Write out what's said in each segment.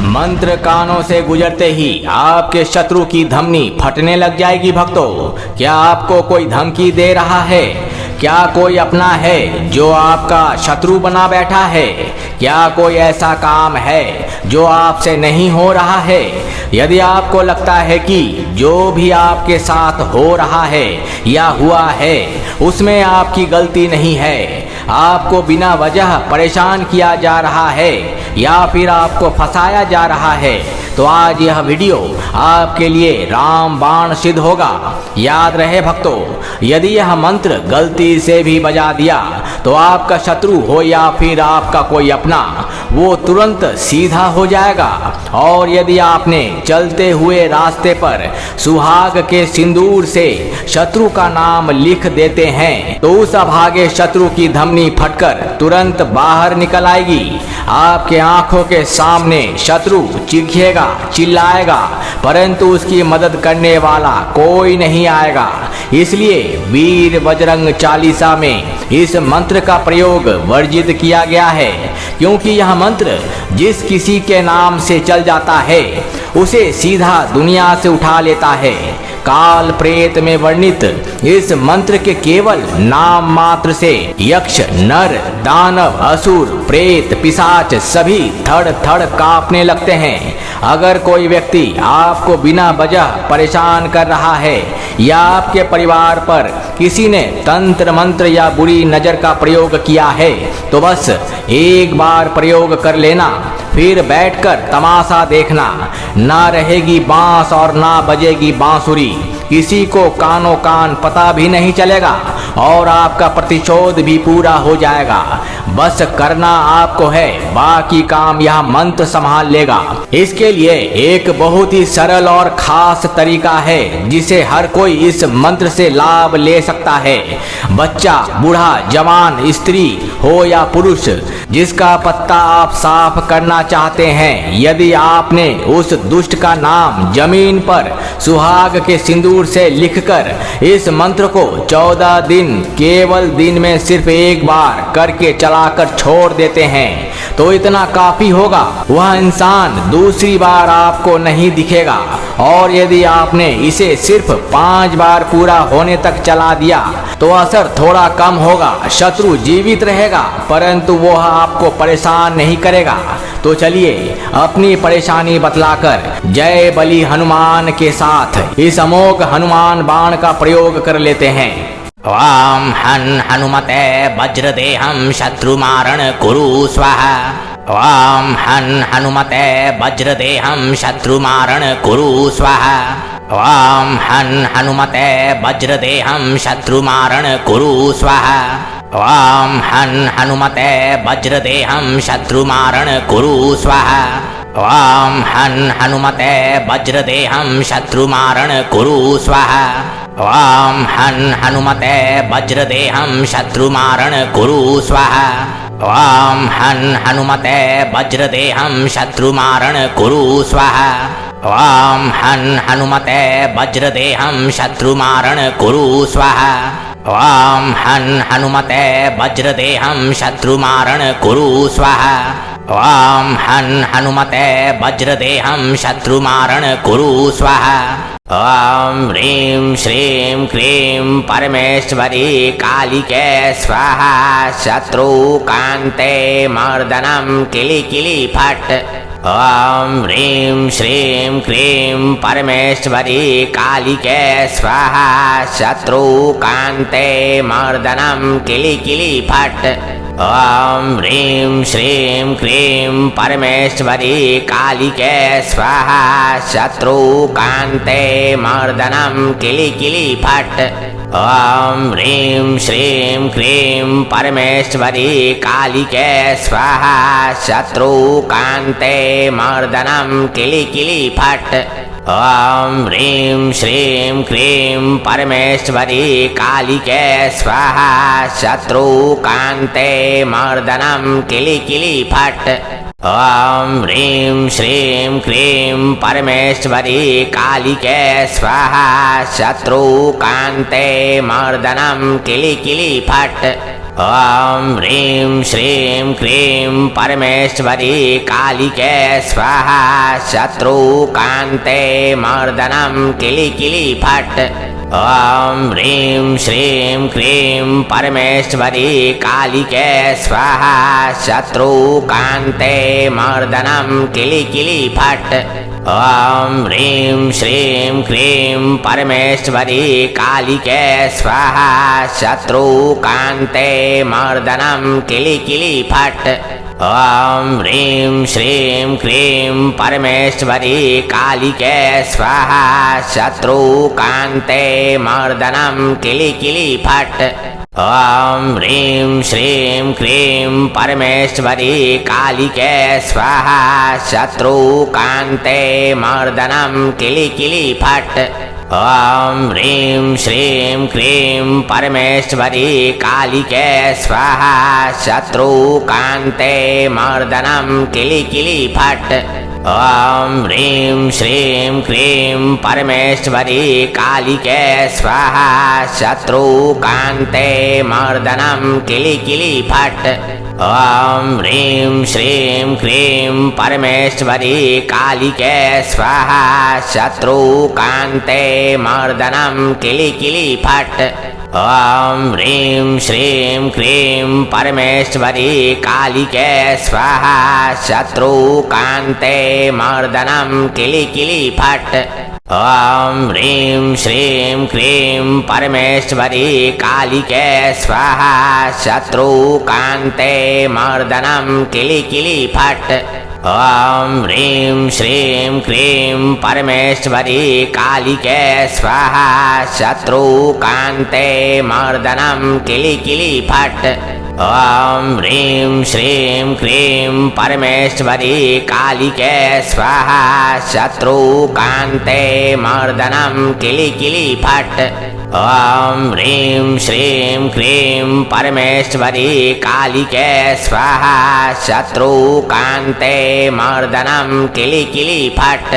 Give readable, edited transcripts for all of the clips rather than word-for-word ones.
मंत्र कानों से गुजरते ही आपके शत्रु की धमनी फटने लग जाएगी। भक्तों, क्या आपको कोई धमकी दे रहा है? क्या कोई अपना है जो आपका शत्रु बना बैठा है? क्या कोई ऐसा काम है जो आपसे नहीं हो रहा है? यदि आपको लगता है कि जो भी आपके साथ हो रहा है या हुआ है उसमें आपकी गलती नहीं है, आपको बिना वजह परेशान किया जा रहा है या फिर आपको फंसाया जा रहा है, तो आज यह वीडियो आपके लिए रामबाण सिद्ध होगा। याद रहे भक्तों, यदि यह मंत्र गलती से भी बजा दिया तो आपका शत्रु हो या फिर आपका कोई अपना, वो तुरंत सीधा हो जाएगा। और यदि आपने चलते हुए रास्ते पर सुहाग के सिंदूर से शत्रु का नाम लिख देते हैं तो उस अभागे शत्रु की धमनी फटकर तुरंत बाहर निकल आएगी। आपके आंखों के सामने शत्रु चीखेगा, चिल्लाएगा, परंतु उसकी मदद करने वाला कोई नहीं आएगा। इसलिए वीर बजरंग चालीसा में इस मंत्र का प्रयोग वर्जित किया गया है, क्योंकि यह मंत्र जिस किसी के नाम से चल जाता है उसे सीधा दुनिया से उठा लेता है। काल प्रेत में वर्णित इस मंत्र के केवल नाम मात्र से यक्ष, नर, दानव, असुर, प्रेत, पिशाच सभी थड़ थड़ कांपने लगते हैं। अगर कोई व्यक्ति आपको बिना वजह परेशान कर रहा है या आपके परिवार पर किसी ने तंत्र मंत्र या बुरी नजर का प्रयोग किया है तो बस एक बार प्रयोग कर लेना, फिर बैठकर तमाशा देखना। ना रहेगी बांस और ना बजेगी बांसुरी, किसी को कानों कान पता भी नहीं चलेगा और आपका प्रतिशोध भी पूरा हो जाएगा। बस करना आपको है, बाकी काम यह मंत्र संभाल लेगा। इसके लिए एक बहुत ही सरल और खास तरीका है जिसे हर कोई इस मंत्र से लाभ ले सकता है। बच्चा, बूढ़ा, जवान, स्त्री हो या पुरुष, जिसका पत्ता आप साफ करना चाहते हैं, यदि आपने उस दुष्ट का नाम जमीन पर सुहाग के सिंदूर से लिखकर इस मंत्र को 14 दिन केवल दिन में सिर्फ एक बार करके चलाकर छोड़ देते हैं तो इतना काफी होगा। वह इंसान दूसरी बार आपको नहीं दिखेगा। और यदि आपने इसे सिर्फ 5 बार पूरा होने तक चला दिया तो असर थोड़ा कम होगा। शत्रु जीवित रहेगा परंतु वह आपको परेशान नहीं करेगा। तो चलिए अपनी परेशानी बतलाकर जय बलि हनुमान के साथ इस अमोघ हनुमान बाण का प्रयोग कर लेते हैं। वाम हन हनुमते वज्रदेहं शत्रुमारण कुरु स्वाहा। वाम हन हनुमते वज्रदेहं शत्रुमारण कुरु स्वाहा। वाम हन हनुमते वज्रदेहं शत्रुमारण कुरु स्वाहा। वाम हन हनुमते वज्रदेहं शत्रुमारण कुरु स्वाहा। वाम हन हनुमते वज्रदेहं शत्रुमारण कुरु स्वाहा। वाम हन हनुमते वज्रदेहं शत्रुमारण कुरु स्वाहा। वाम हन हनुमते वज्रदेहं शत्रुमारण कुरु स्वाहा। वाम हन हनुमते वज्रदेहं शत्रुमारण कुरु स्वाहा। वाम हन हनुमते वज्रदेहं शत्रुमारण कुरु स्वाहा। वाम हन हनुमते वज्रदेहं शत्रुमारण कुरु स्वाहा। ओम ह्रीं श्रीं क्रीं परमेश्वरी कालिके स्वाहा। शत्रुकान्ते मर्दनं किलि किलि फट्। ओम ह्रीं श्रीं क्रीं परमेश्वरी कालिके स्वाहा। शत्रुकान्ते मर्दनं किलि किलि फट्। ओम ह्रीं श्रीं क्रीं परमेश्वरी कालिके स्वाहा। शत्रुकान्ते मर्दनं किलि किलि फट्। ओम ह्रीं श्रीं क्रीं परमेश्वरी कालिके स्वाहा। शत्रुकान्ते मर्दनं किलि किलि फट्। ओम ह्रीं श्रीं क्रीं परमेश्वरी कालिके स्वाहा। शत्रुकान्ते मर्दनं किलि किलि फट्। ओम ह्रीं श्रीं क्रीं परमेश्वरी कालिके स्वाहा। शत्रुकान्ते मर्दनं किलि किलि फट्। ॐ ह्रीं श्रीं क्रीं परमेश्वरी कालिके स्वाहा शत्रुकान्ते मर्दनं किलि किलि फट् ॐ ह्रीं श्रीं क्रीं परमेश्वरी कालिके स्वाहा शत्रुकान्ते मर्दनं किलि किलि फट् ॐ ह्रीं श्रीं क्रीं परमेश्वरी कालिके स्वाहा शत्रुकान्ते मर्दनं किलि किलि फट् ॐ ह्रीं श्रीं क्रीं परमेश्वरी कालिके स्वाहा शत्रुकान्ते मर्दनं किलि किलि फट् ॐ ह्रीं श्रीं क्रीं परमेश्वरी कालिके स्वाहा शत्रुकान्ते मर्दनं किलि किलि फट् ॐ ह्रीं श्रीं क्रीं परमेश्वरी कालिके स्वाहा शत्रुकान्ते मर्दनं किलि किलि फट् ॐ ह्रीं श्रीं क्रीं परमेश्वरी कालिके स्वाहा शत्रुकान्ते मर्दनं किलि किलि फट् ॐ ह्रीं श्रीं क्रीं परमेश्वरी कालिके स्वाहा शत्रुकान्ते मर्दनं किलि किलि फट् ॐ ह्रीं श्रीं क्रीं परमेश्वरी कालिके स्वाहा शत्रुकान्ते मर्दनं किलि किलि फट् ॐ ह्रीं श्रीं क्रीं परमेश्वरी कालिके स्वाहा शत्रुकान्ते मर्दनं किलि किलि फट् ॐ ह्रीं श्रीं क्रीं परमेश्वरी कालिके स्वाहा शत्रुकान्ते मर्दनं किलि किलि फट् ॐ ह्रीं श्रीं क्रीं परमेश्वरी कालिके स्वाहा शत्रुकान्ते मर्दनं किलि किलि फट् ॐ ह्रीं श्रीं क्रीं परमेश्वरी कालिके स्वाहा शत्रुकान्ते मर्दनं किलि किलि फट्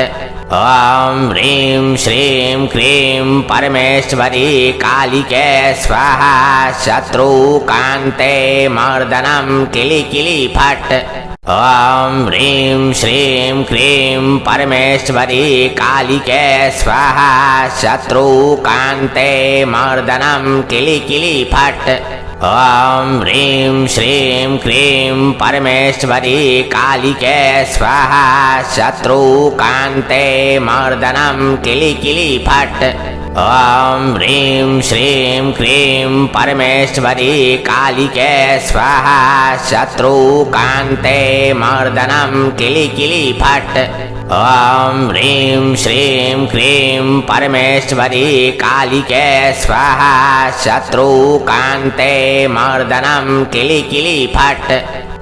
ॐ ह्रीं श्रीं क्रीं परमेश्वरी कालिके स्वाहा शत्रुकान्ते मर्दनं किलि किलि फट् ॐ ह्रीं श्रीं क्रीं परमेश्वरी कालिके स्वाहा शत्रुकान्ते मर्दनं किलि किलि फट् ॐ ह्रीं श्रीं क्रीं परमेश्वरी कालिके स्वाहा शत्रुकान्ते मर्दनं किलि किलि फट् ॐ ह्रीं श्रीं क्रीं परमेश्वरी कालिके स्वाहा शत्रुकान्ते मर्दनं किलि किलि फट् ॐ ह्रीं श्रीं क्रीं परमेश्वरी कालिके स्वाहा शत्रुकान्ते मर्दनं किलि किलि फट्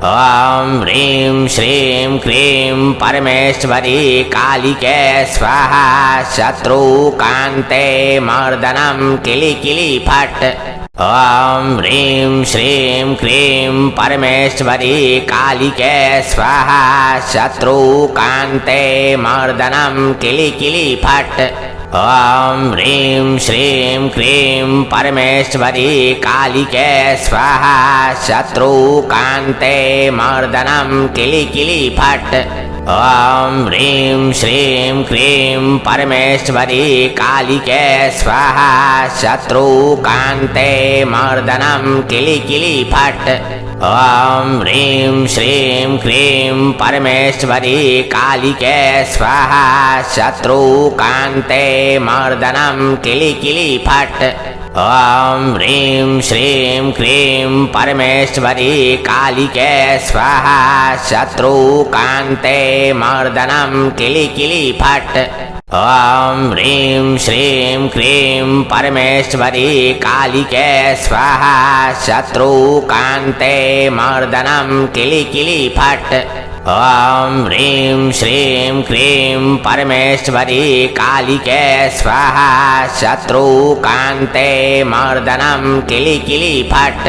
ॐ ह्रीं श्रीं क्रीं परमेश्वरी कालिके स्वाहा शत्रुकान्ते मर्दनं किलि किलि फट् ॐ ह्रीं श्रीं क्रीं परमेश्वरी कालिके स्वाहा शत्रुकान्ते मर्दनं किलि किलि फट् ॐ ह्रीं श्रीं क्रीं परमेश्वरी कालिके स्वाहा शत्रुकान्ते मर्दनं किलि किलि फट् ॐ ह्रीं श्रीं क्रीं परमेश्वरी कालिके स्वाहा शत्रुकान्ते मर्दनं किलि किलि फट् ॐ ह्रीं श्रीं क्रीं परमेश्वरी कालिके स्वाहा शत्रुकान्ते मर्दनं किलि किलि फट् ॐ ह्रीं श्रीं क्रीं परमेश्वरी कालिके स्वाहा शत्रुकान्ते मर्दनं किलि किलि फट् ॐ ह्रीं श्रीं क्रीं परमेश्वरी कालिके स्वाहा शत्रुकान्ते मर्दनं किलि किलि फट् ॐ ह्रीं श्रीं क्रीं परमेश्वरी कालिके स्वाहा शत्रुकान्ते मर्दनं किलि किलि फट्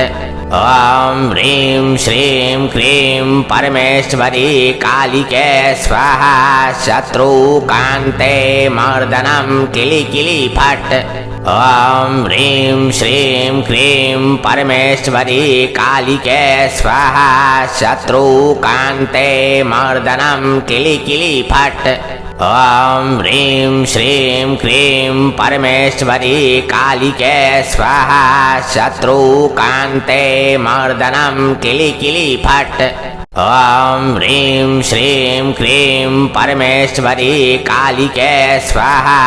ॐ ह्रीं श्रीं क्रीं परमेश्वरी कालिके स्वाहा शत्रुकान्ते मर्दनं किलि किलि फट् ॐ ह्रीं श्रीं क्रीं परमेश्वरी कालिके स्वाहा शत्रुकान्ते मर्दनं किलि किलि फट् ॐ ह्रीं श्रीं क्रीं परमेश्वरी कालिके स्वाहा शत्रुकान्ते मर्दनं किलि किलि फट् ॐ ह्रीं श्रीं क्रीं परमेश्वरी कालिके स्वाहा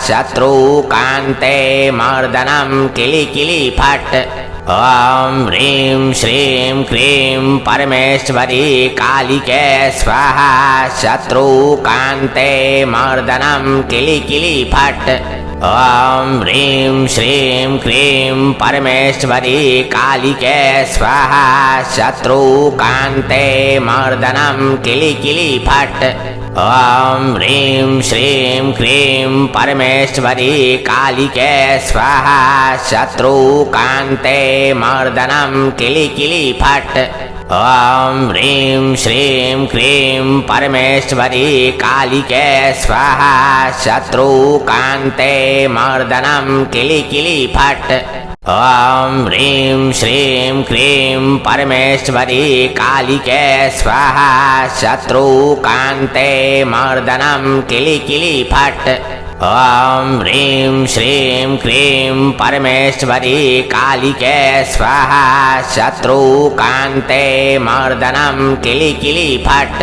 शत्रुकान्ते मर्दनं किलि किलि फट् ॐ ह्रीं श्रीं क्रीं परमेश्वरी कालिके स्वाहा शत्रुकान्ते मर्दनं किलि किलि फट् ॐ ह्रीं श्रीं क्रीं परमेश्वरी कालिके स्वाहा शत्रुकान्ते मर्दनं किलि किलि फट् ॐ ह्रीं श्रीं क्रीं परमेश्वरी कालिके स्वाहा शत्रुकान्ते मर्दनं किलि किलि फट् ॐ ह्रीं श्रीं क्रीं परमेश्वरी कालिके स्वाहा शत्रुकान्ते मर्दनं किलि किलि फट् ॐ ह्रीं श्रीं क्रीं परमेश्वरी कालिके स्वाहा शत्रुकान्ते मर्दनं किलि किलि फट् ॐ ह्रीं श्रीं क्रीं परमेश्वरी कालिके स्वाहा शत्रुकान्ते मर्दनं किलि किलि फट्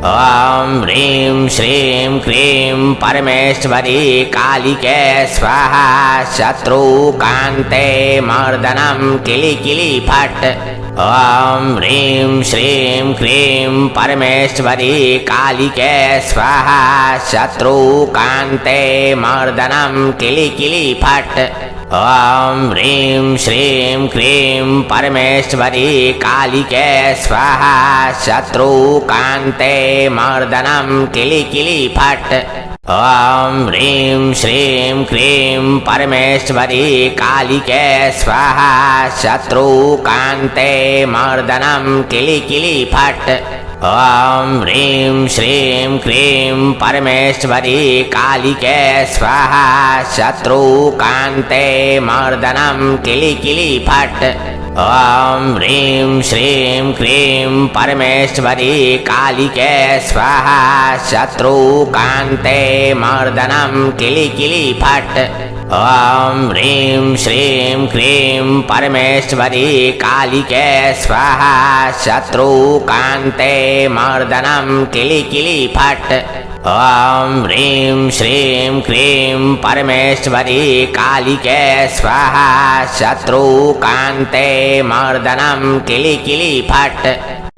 ॐ ह्रीं श्रीं क्रीं परमेश्वरी कालिके स्वाहा शत्रुकान्ते मर्दनं किलि किलि फट् ॐ ह्रीं श्रीं क्रीं परमेश्वरी कालिके स्वाहा शत्रुकान्ते मर्दनं किलि किलि फट् ॐ ह्रीं श्रीं क्रीं परमेश्वरी कालिके स्वाहा शत्रुकान्ते मर्दनं किलि किलि फट् ॐ ह्रीं श्रीं क्रीं परमेश्वरी कालिके स्वाहा शत्रुकान्ते मर्दनं किलि किलि फट् ॐ ह्रीं श्रीं क्रीं परमेश्वरी कालिके स्वाहा शत्रुकान्ते मर्दनं किलि किलि फट् ॐ ह्रीं श्रीं क्रीं परमेश्वरी कालिके स्वाहा शत्रुकान्ते मर्दनं किलि किलि फट् ॐ ह्रीं श्रीं क्रीं परमेश्वरी कालिके स्वाहा शत्रुकान्ते मर्दनं किलि किलि फट् ॐ ह्रीं श्रीं क्रीं परमेश्वरी कालिके स्वाहा शत्रुकान्ते मर्दनं किलि किलि फट्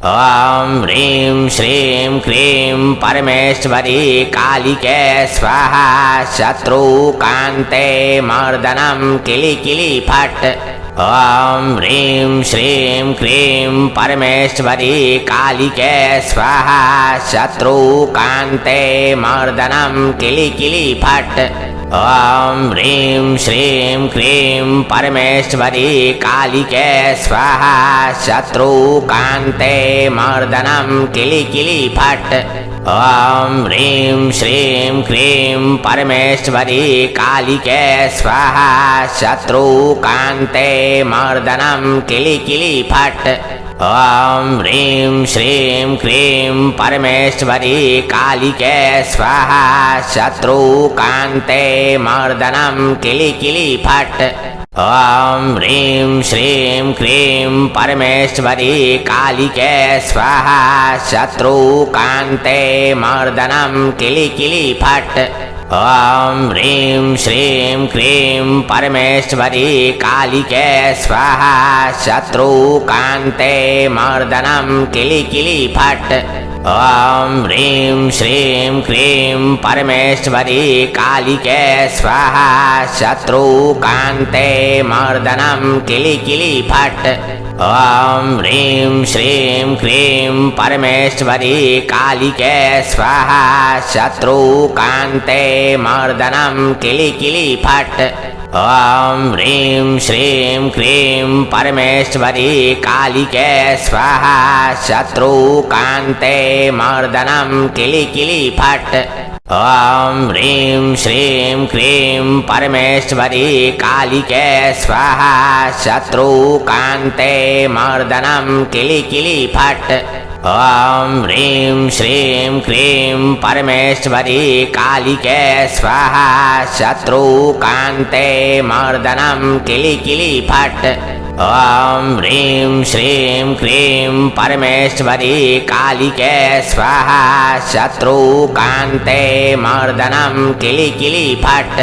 ॐ ह्रीं श्रीं क्रीं परमेश्वरी कालिके स्वाहा शत्रुकान्ते मर्दनं किलि किलि फट् ॐ ह्रीं श्रीं क्रीं परमेश्वरी कालिके स्वाहा शत्रुकान्ते मर्दनं किलि किलि फट् ॐ ह्रीं श्रीं क्रीं परमेश्वरी कालिके स्वाहा शत्रुकान्ते मर्दनं किलि किलि फट् ॐ ह्रीं श्रीं क्रीं परमेश्वरी कालिके स्वाहा शत्रुकान्ते मर्दनं किलि किलि फट् ॐ ह्रीं श्रीं क्रीं परमेश्वरी कालिके स्वाहा शत्रुकान्ते मर्दनं किलि किलि फट् ॐ ह्रीं श्रीं क्रीं परमेश्वरी कालिके स्वाहा शत्रुकान्ते मर्दनं किलि किलि फट् ॐ ह्रीं श्रीं क्रीं परमेश्वरी कालिके स्वाहा शत्रुकान्ते मर्दनं किलि किलि फट् ॐ ह्रीं श्रीं क्रीं परमेश्वरी कालिके स्वाहा शत्रुकान्ते मर्दनं किलि किलि फट् ॐ ह्रीं श्रीं क्रीं परमेश्वरी कालिके स्वाहा शत्रुकान्ते मर्दनं किलि किलि फट् ॐ ह्रीं श्रीं क्रीं परमेश्वरी कालिके स्वाहा शत्रुकान्ते मर्दनं किलि किलि फट् ॐ ह्रीं श्रीं क्रीं परमेश्वरी कालिके स्वाहा शत्रुकान्ते मर्दनं किलि किलि फट् ॐ ह्रीं श्रीं क्रीं परमेश्वरी कालिके स्वाहा शत्रुकान्ते मर्दनं किलि किलि फट् ॐ ह्रीं श्रीं क्रीं परमेश्वरी कालिके स्वाहा शत्रुकान्ते मर्दनं किलि किलि फट्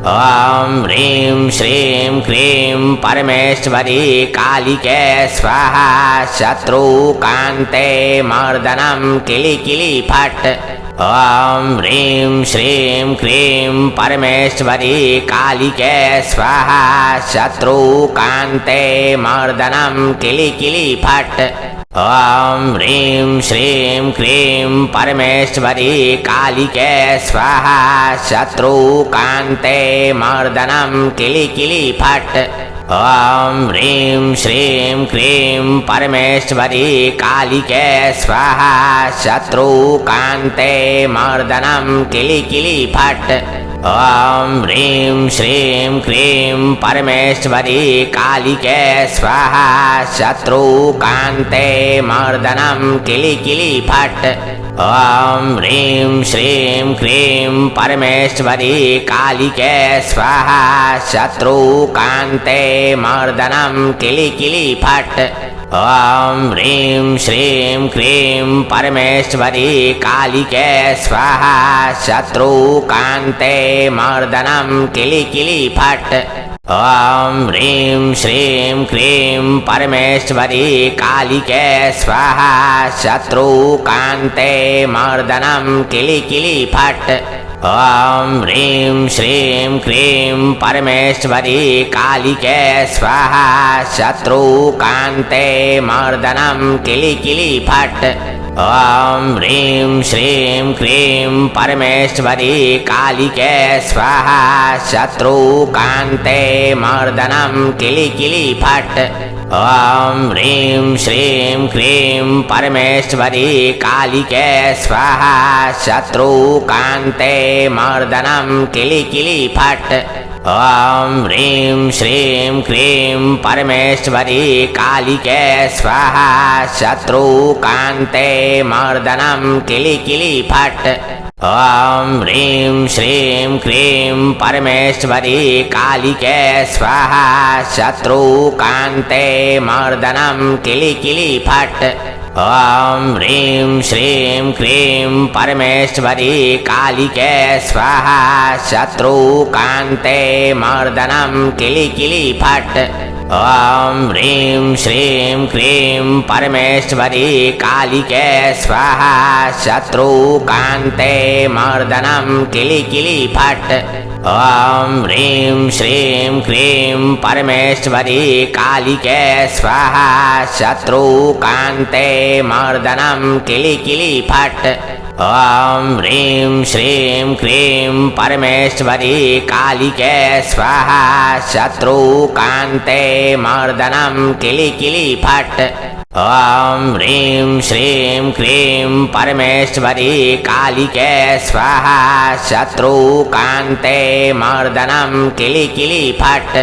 ॐ ह्रीं श्रीं क्रीं परमेश्वरी कालिके स्वाहा शत्रुकान्ते मर्दनं किलि किलि फट् ॐ ह्रीं श्रीं क्रीं परमेश्वरी कालिके स्वाहा शत्रुकान्ते मर्दनं किलि किलि फट् ॐ ह्रीं श्रीं क्रीं परमेश्वरी कालिके स्वाहा शत्रुकान्ते मर्दनं किलि किलि फट् ॐ ह्रीं श्रीं क्रीं परमेश्वरी कालिके स्वाहा शत्रुकान्ते मर्दनं किलि किलि फट् ॐ ह्रीं श्रीं क्रीं परमेश्वरी कालिके स्वाहा शत्रुकान्ते मर्दनं किलि किलि फट् ॐ ह्रीं श्रीं क्रीं परमेश्वरी कालिके स्वाहा शत्रुकान्ते मर्दनं किलि किलि फट् ॐ ह्रीं श्रीं क्रीं परमेश्वरी कालिके स्वाहा शत्रुकान्ते मर्दनं किलि किलि फट् ॐ ह्रीं श्रीं क्रीं परमेश्वरी कालिके स्वाहा शत्रुकान्ते मर्दनं किलि किलि फट् ॐ ह्रीं श्रीं क्रीं परमेश्वरी कालिके स्वाहा शत्रुकान्ते मर्दनं किलि किलि फट् ॐ ह्रीं श्रीं क्रीं परमेश्वरी कालिके स्वाहा शत्रुकान्ते मर्दनं किलि किलि फट् ॐ ह्रीं श्रीं क्रीं परमेश्वरी कालिके स्वाहा शत्रुकान्ते मर्दनं किलि किलि फट् ॐ ह्रीं श्रीं क्रीं परमेश्वरी कालिके स्वाहा शत्रुकान्ते मर्दनं किलि किलि फट् ॐ ह्रीं श्रीं क्रीं परमेश्वरी कालिके स्वाहा शत्रुकान्ते मर्दनं किलि किलि फट् ॐ ह्रीं श्रीं क्रीं परमेश्वरी कालिके स्वाहा शत्रुकान्ते मर्दनं किलि किलि फट् ॐ ह्रीं श्रीं क्रीं परमेश्वरी कालिके स्वाहा शत्रुकान्ते मर्दनं किलि किलि फट् ॐ ह्रीं श्रीं क्रीं परमेश्वरी कालिके स्वाहा शत्रुकान्ते मर्दनं किलि किलि फट् ॐ ह्रीं श्रीं क्रीं परमेश्वरी कालिके स्वाहा शत्रुकान्ते मर्दनं किलि किलि फट् ॐ ह्रीं श्रीं क्रीं परमेश्वरी कालिके स्वाहा शत्रुकान्ते मर्दनं किलि किलि फट्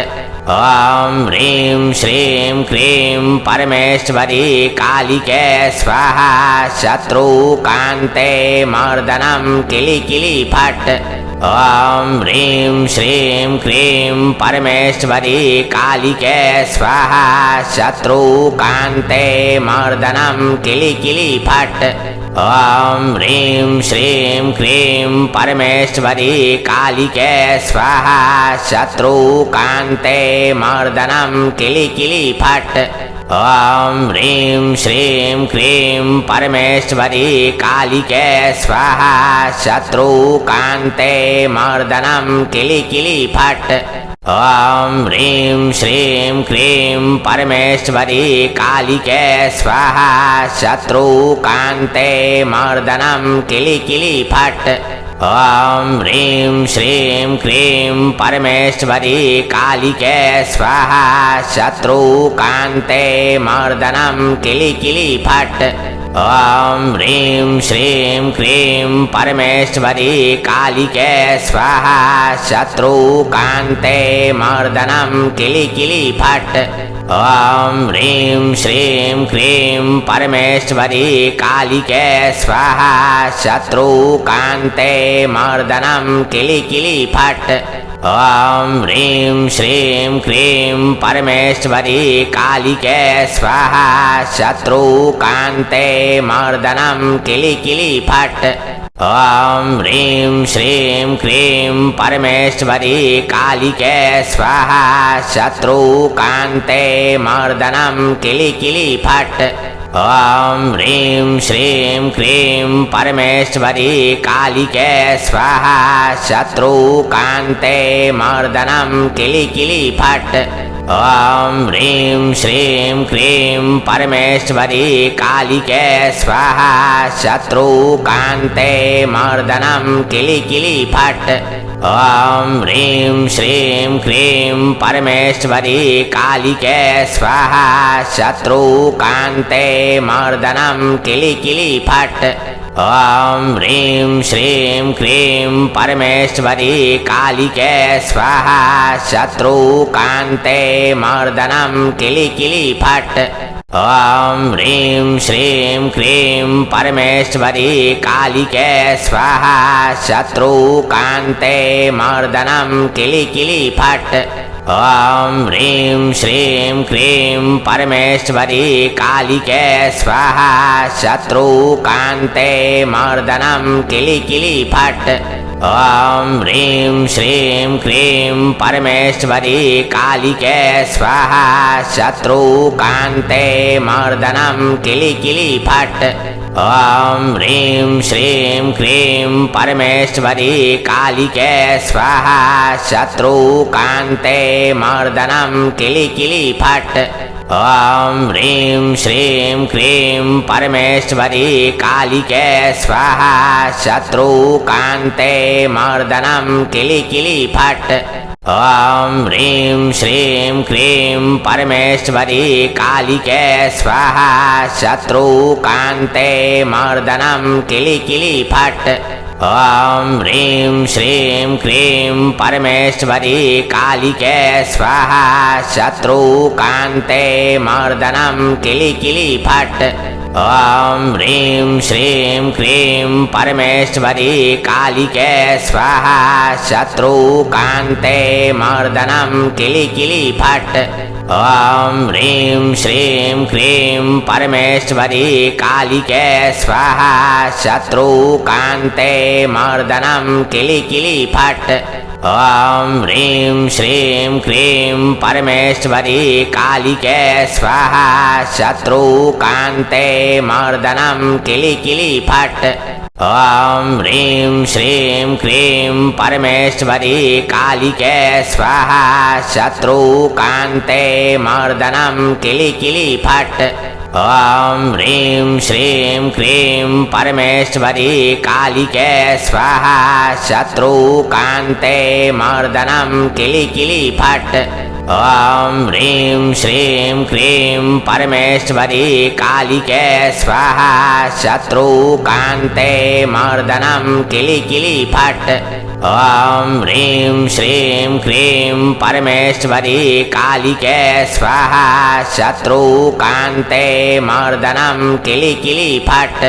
ॐ ह्रीं श्रीं क्रीं परमेश्वरी कालिके स्वाहा शत्रुकान्ते मर्दनं किलि किलि फट् ॐ ह्रीं श्रीं क्रीं परमेश्वरी कालिके स्वाहा शत्रुकान्ते मर्दनं किलि किलि फट् ॐ ह्रीं श्रीं क्रीं परमेश्वरी कालिके स्वाहा शत्रुकान्ते मर्दनं किलि किलि फट् ॐ ह्रीं श्रीं क्रीं परमेश्वरी कालिके स्वाहा शत्रुकान्ते मर्दनं किलि किलि फट् ॐ ह्रीं श्रीं क्रीं परमेश्वरी कालिके स्वाहा शत्रुकान्ते मर्दनं किलि किलि फट् ॐ ह्रीं श्रीं क्रीं परमेश्वरी कालिके स्वाहा शत्रुकान्ते मर्दनं किलि किलि फट् ॐ ह्रीं श्रीं क्रीं परमेश्वरी कालिके स्वाहा शत्रुकान्ते मर्दनं किलि किलि फट् ॐ ह्रीं श्रीं क्रीं परमेश्वरी कालिके स्वाहा शत्रुकान्ते मर्दनं किलि किलि फट् ॐ ह्रीं श्रीं क्रीं परमेश्वरी कालिके स्वाहा शत्रुकान्ते मर्दनं किलि किलि फट् ॐ ह्रीं श्रीं क्रीं परमेश्वरी कालिके स्वाहा शत्रुकान्ते मर्दनं किलि किलि फट् ॐ ह्रीं श्रीं क्रीं परमेश्वरी कालिके स्वाहा शत्रुकान्ते मर्दनं किलि किलि फट् ॐ ह्रीं श्रीं क्रीं परमेश्वरी कालिके स्वाहा शत्रुकान्ते मर्दनं किलि किलि फट् ॐ ह्रीं श्रीं क्रीं परमेश्वरी कालिके स्वाहा शत्रुकान्ते मर्दनं किलि किलि फट् ॐ ह्रीं श्रीं क्रीं परमेश्वरी कालिके स्वाहा शत्रुकान्ते मर्दनं किलि किलि फट् ॐ ह्रीं श्रीं क्रीं परमेश्वरी कालिके स्वाहा शत्रुकान्ते मर्दनं किलि किलि फट् ॐ ह्रीं श्रीं क्रीं परमेश्वरी कालिके स्वाहा शत्रुकान्ते मर्दनं किलि किलि फट् ॐ ह्रीं श्रीं क्रीं परमेश्वरी कालिके स्वाहा शत्रुकान्ते मर्दनं किलि किलि फट् ॐ ह्रीं श्रीं क्रीं परमेश्वरी कालिके स्वाहा शत्रुकान्ते मर्दनं किलि किलि फट् ॐ ह्रीं श्रीं क्रीं परमेश्वरी कालिके स्वाहा शत्रुकान्ते मर्दनं किलि किलि फट् ॐ ह्रीं श्रीं क्रीं परमेश्वरी कालिके स्वाहा शत्रुकान्ते मर्दनं किलि किलि फट् ॐ ह्रीं श्रीं क्रीं परमेश्वरी कालिके स्वाहा शत्रुकान्ते मर्दनं किलि किलि फट् ॐ ह्रीं श्रीं क्रीं परमेश्वरी कालिके स्वाहा शत्रुकान्ते मर्दनं किलि किलि फट् ॐ ह्रीं श्रीं क्रीं परमेश्वरी कालिके स्वाहा शत्रुकान्ते मर्दनं किलि किलि फट् ॐ ह्रीं श्रीं क्रीं परमेश्वरी कालिके स्वाहा शत्रुकान्ते मर्दनं किलि किलि फट् ॐ ह्रीं श्रीं क्रीं परमेश्वरी कालिके स्वाहा शत्रुकान्ते मर्दनं किलि किलि फट् ॐ ह्रीं श्रीं क्रीं परमेश्वरी कालिके स्वाहा शत्रुकान्ते मर्दनं किलि किलि फट् ॐ ह्रीं श्रीं क्रीं परमेश्वरी कालिके स्वाहा शत्रुकान्ते मर्दनं किलि किलि फट् ॐ ह्रीं श्रीं क्रीं परमेश्वरी कालिके स्वाहा शत्रुकान्ते मर्दनं किलि किलि फट्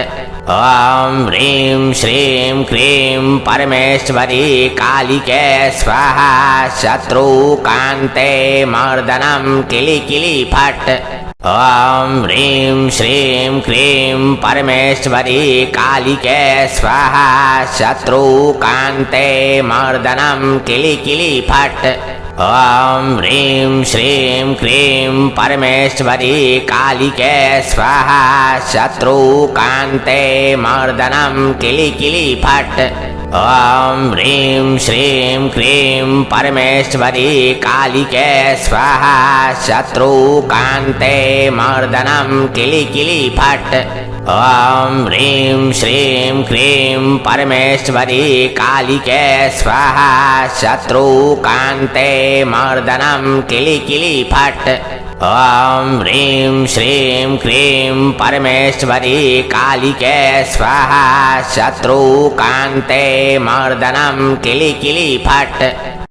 ॐ ह्रीं श्रीं क्रीं परमेश्वरी कालिके स्वाहा शत्रुकान्ते मर्दनं किलि किलि फट् ॐ ह्रीं श्रीं क्रीं परमेश्वरी कालिके स्वाहा शत्रुकान्ते मर्दनं किलि किलि फट् ॐ ह्रीं श्रीं क्रीं परमेश्वरी कालिके स्वाहा शत्रुकान्ते मर्दनं किलि किलि फट् ॐ ह्रीं श्रीं क्रीं परमेश्वरी कालिके स्वाहा शत्रुकान्ते मर्दनं किलि किलि फट् ॐ ह्रीं श्रीं क्रीं परमेश्वरी कालिके स्वाहा शत्रुकान्ते मर्दनं किलि किलि फट् ॐ ह्रीं श्रीं क्रीं परमेश्वरी कालिके स्वाहा शत्रुकान्ते मर्दनं किलि किलि फट्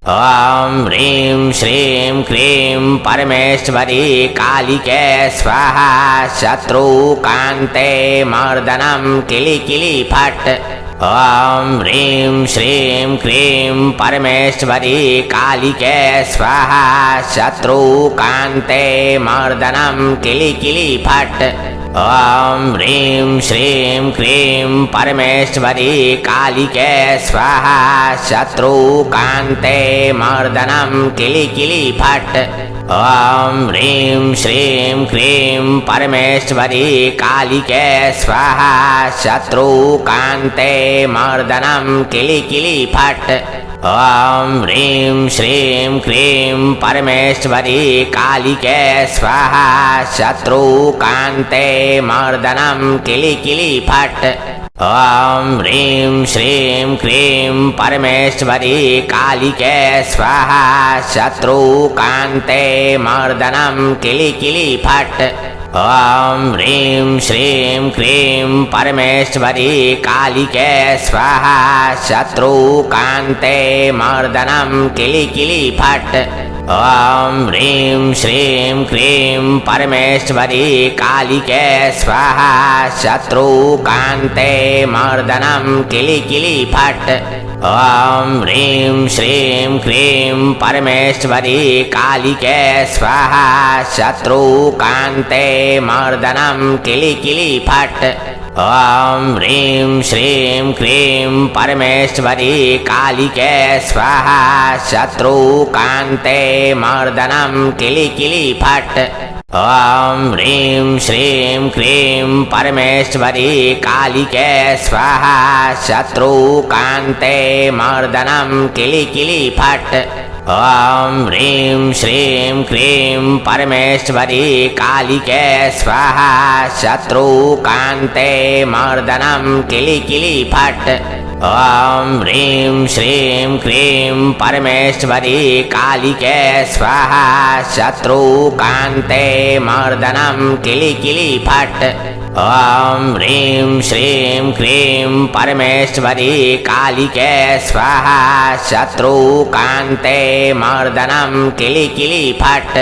ॐ ह्रीं श्रीं क्रीं परमेश्वरी कालिके स्वाहा शत्रुकान्ते मर्दनं किलि किलि फट् ॐ ह्रीं श्रीं क्रीं परमेश्वरी कालिके स्वाहा शत्रुकान्ते मर्दनं किलि किलि फट् ॐ ह्रीं श्रीं क्रीं परमेश्वरी कालिके स्वाहा शत्रुकान्ते मर्दनं किलि किलि फट् ॐ ह्रीं श्रीं क्रीं परमेश्वरी कालिके स्वाहा शत्रुकान्ते मर्दनं किलि किलि फट् ॐ ह्रीं श्रीं क्रीं परमेश्वरी कालिके स्वाहा शत्रुकान्ते मर्दनं किलि किलि फट् ॐ ह्रीं श्रीं क्रीं परमेश्वरी कालिके स्वाहा शत्रुकान्ते मर्दनं किलि किलि फट् ॐ ह्रीं श्रीं क्रीं परमेश्वरी कालिके स्वाहा शत्रुकान्ते मर्दनं किलि किलि फट् ॐ ह्रीं श्रीं क्रीं परमेश्वरी कालिके स्वाहा शत्रुकान्ते मर्दनं किलि किलि फट् ॐ ह्रीं श्रीं क्रीं परमेश्वरी कालिके स्वाहा शत्रुकान्ते मर्दनं किलि किलि फट् ॐ ह्रीं श्रीं क्रीं परमेश्वरी कालिके स्वाहा शत्रुकान्ते मर्दनं किलि किलि फट् ॐ ह्रीं श्रीं क्रीं परमेश्वरी कालिके स्वाहा शत्रुकान्ते मर्दनं किलि किलि फट् ॐ ह्रीं श्रीं क्रीं परमेश्वरी कालिके स्वाहा शत्रुकान्ते मर्दनं किलि किलि फट् ॐ ह्रीं श्रीं क्रीं परमेश्वरी कालिके स्वाहा शत्रुकान्ते मर्दनं किलि किलि फट् ॐ ह्रीं श्रीं क्रीं परमेश्वरी कालिके स्वाहा शत्रुकान्ते मर्दनं किलि किलि फट्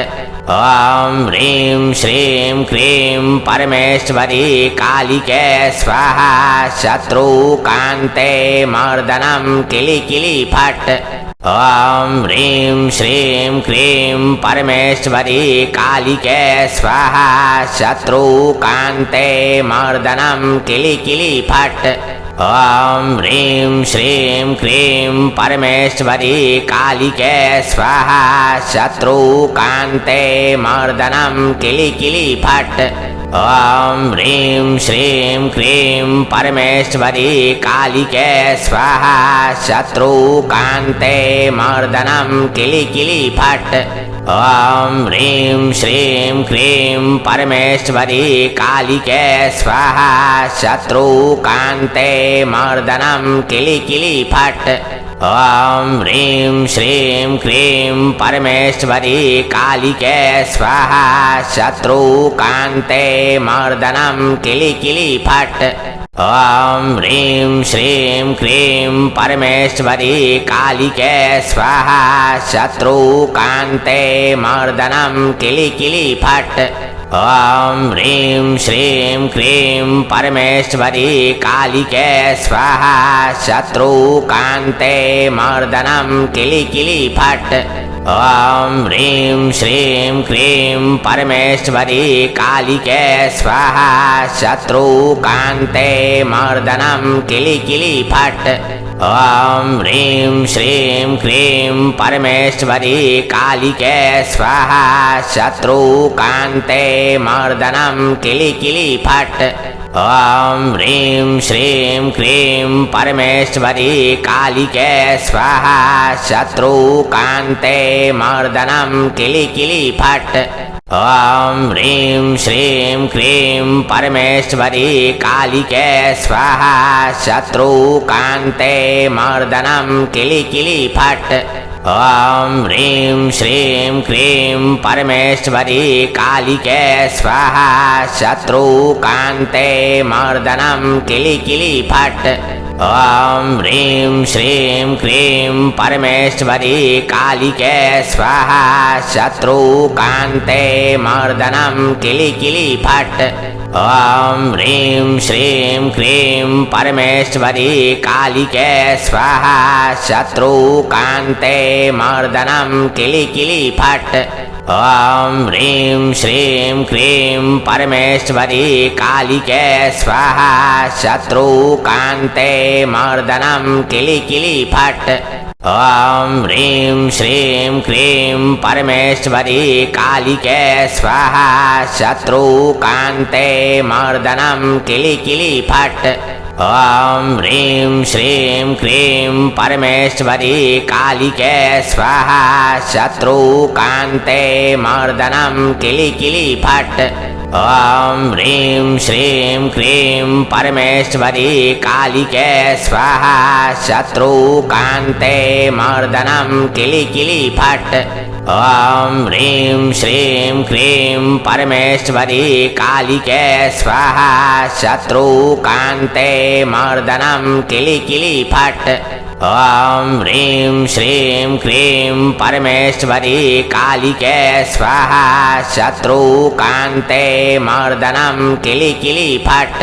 ॐ ह्रीं श्रीं क्रीं परमेश्वरी कालिके स्वाहा शत्रुकान्ते मर्दनं किलि किलि फट् ॐ ह्रीं श्रीं क्रीं परमेश्वरी कालिके स्वाहा शत्रुकान्ते मर्दनं किलि किलि फट् ॐ ह्रीं श्रीं क्रीं परमेश्वरी कालिके स्वाहा शत्रुकान्ते मर्दनं किलि किलि फट् ॐ ह्रीं श्रीं क्रीं परमेश्वरी कालिके स्वाहा शत्रुकान्ते मर्दनं किलि किलि फट् ॐ ह्रीं श्रीं क्रीं परमेश्वरी कालिके स्वाहा शत्रुकान्ते मर्दनं किलि किलि फट् ॐ ह्रीं श्रीं क्रीं परमेश्वरी कालिके स्वाहा शत्रुकान्ते मर्दनं किलि किलि फट् ॐ ह्रीं श्रीं क्रीं परमेश्वरी कालिके स्वाहा शत्रुकान्ते मर्दनं किलि किलि फट् ॐ ह्रीं श्रीं क्रीं परमेश्वरी कालिके स्वाहा शत्रुकान्ते मर्दनं किलि किलि फट् ॐ ह्रीं श्रीं क्रीं परमेश्वरी कालिके स्वाहा शत्रुकान्ते मर्दनं किलि किलि फट् ॐ ह्रीं श्रीं क्रीं परमेश्वरी कालिके स्वाहा शत्रुकान्ते मर्दनं किलि किलि फट् ॐ ह्रीं श्रीं क्रीं परमेश्वरी कालिके स्वाहा शत्रुकान्ते मर्दनं किलि किलि फट् ॐ ह्रीं श्रीं क्रीं परमेश्वरी कालिके स्वाहा शत्रुकान्ते मर्दनं किलि किलि फट् ॐ ह्रीं श्रीं क्रीं परमेश्वरी कालिके स्वाहा शत्रुकान्ते मर्दनं किलि किलि फट् ॐ ह्रीं श्रीं क्रीं परमेश्वरी कालिके स्वाहा शत्रुकान्ते मर्दनं किलि किलि फट् ॐ ह्रीं श्रीं क्रीं परमेश्वरी कालिके स्वाहा शत्रुकान्ते मर्दनं किलि किलि फट् ॐ ह्रीं श्रीं क्रीं परमेश्वरी कालिके स्वाहा शत्रुकान्ते मर्दनं किलि किलि फट् ॐ ह्रीं श्रीं क्रीं परमेश्वरी कालिके स्वाहा शत्रुकान्ते मर्दनं किलि किलि फट् ॐ ह्रीं श्रीं क्रीं परमेश्वरी कालिके स्वाहा शत्रुकान्ते मर्दनं किलि किलि फट् ॐ ह्रीं श्रीं क्रीं परमेश्वरी कालिके स्वाहा शत्रुकान्ते मर्दनं किलि किलि फट् ॐ ह्रीं श्रीं क्रीं परमेश्वरी कालिके स्वाहा शत्रुकान्ते मर्दनं किलि किलि फट् ॐ ह्रीं श्रीं क्रीं परमेश्वरी कालिके स्वाहा शत्रुकान्ते मर्दनं किलि किलि फट्